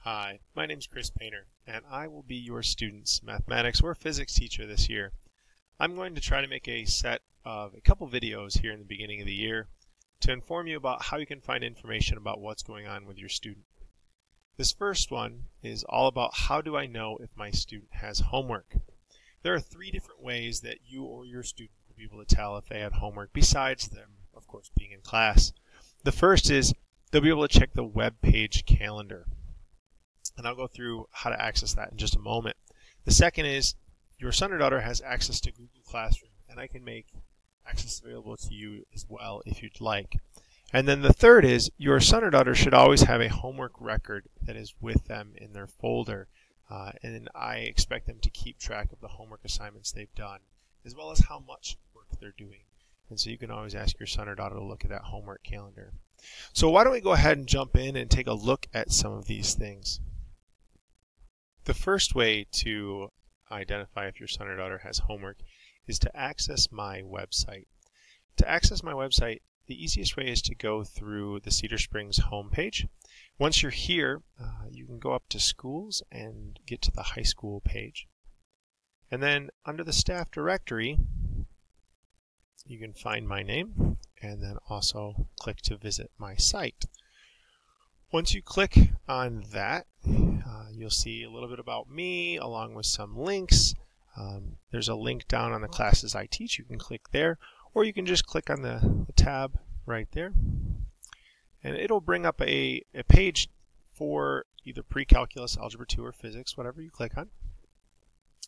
Hi, my name is Chris Painter, and I will be your student's mathematics or physics teacher this year. I'm going to try to make a set of a couple videos here in the beginning of the year to inform you about how you can find information about what's going on with your student. This first one is all about how do I know if my student has homework. There are three different ways that you or your student will be able to tell if they have homework besides them, of course, being in class. The first is they'll be able to check the web page calendar. And I'll go through how to access that in just a moment. The second is your son or daughter has access to Google Classroom, and I can make access available to you as well if you'd like. And then the third is your son or daughter should always have a homework record that is with them in their folder. And I expect them to keep track of the homework assignments they've done, as well as how much work they're doing. And so you can always ask your son or daughter to look at that homework calendar. So why don't we go ahead and jump in and take a look at some of these things. The first way to identify if your son or daughter has homework is to access my website. To access my website, the easiest way is to go through the Cedar Springs homepage. Once you're here, you can go up to schools and get to the high school page. And then under the staff directory, you can find my name and then also click to visit my site. Once you click on that, you'll see a little bit about me along with some links. There's a link down on the classes I teach. You can click there, or you can just click on the tab right there. And it'll bring up a page for either pre-calculus, algebra 2, or physics, whatever you click on.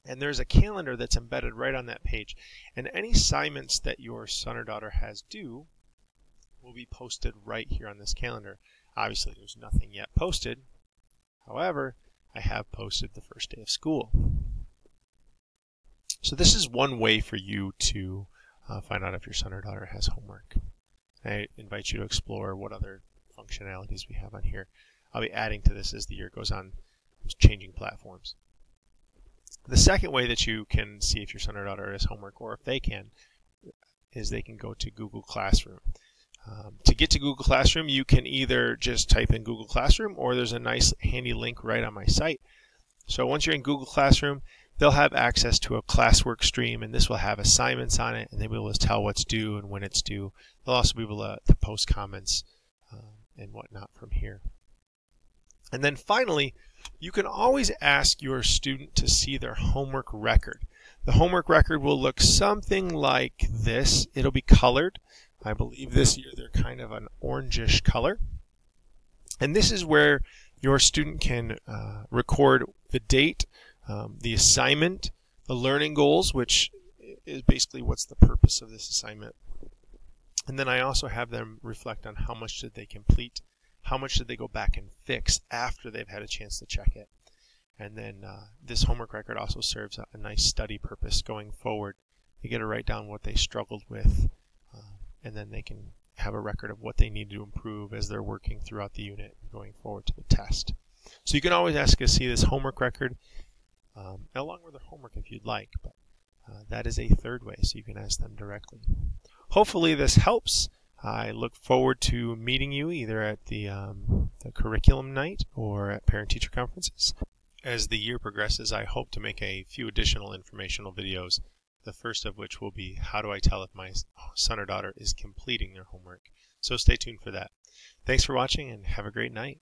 And there's a calendar that's embedded right on that page. And any assignments that your son or daughter has due will be posted right here on this calendar. Obviously, there's nothing yet posted. However, I have posted the first day of school. So this is one way for you to find out if your son or daughter has homework. I invite you to explore what other functionalities we have on here. I'll be adding to this as the year goes on, changing platforms. The second way that you can see if your son or daughter has homework, or if they can, is they can go to Google Classroom. To get to Google Classroom, you can either just type in Google Classroom, or there's a nice handy link right on my site. So once you're in Google Classroom, they'll have access to a classwork stream, and this will have assignments on it, and they'll be able to tell what's due and when it's due. They'll also be able to post comments and whatnot from here. And then finally, you can always ask your student to see their homework record. The homework record will look something like this. It'll be colored. I believe this year they're kind of an orangish color. And this is where your student can record the date, the assignment, the learning goals, which is basically what's the purpose of this assignment. And then I also have them reflect on how much did they complete, how much did they go back and fix after they've had a chance to check it. And then this homework record also serves a nice study purpose going forward. They get to write down what they struggled with, and then they can have a record of what they need to improve as they're working throughout the unit and going forward to the test. So you can always ask to see this homework record along with their homework if you'd like, but that is a third way, so you can ask them directly. Hopefully this helps. I look forward to meeting you either at the curriculum night or at parent-teacher conferences. As the year progresses, I hope to make a few additional informational videos, the first of which will be how do I tell if my son or daughter is completing their homework. So stay tuned for that. Thanks for watching and have a great night.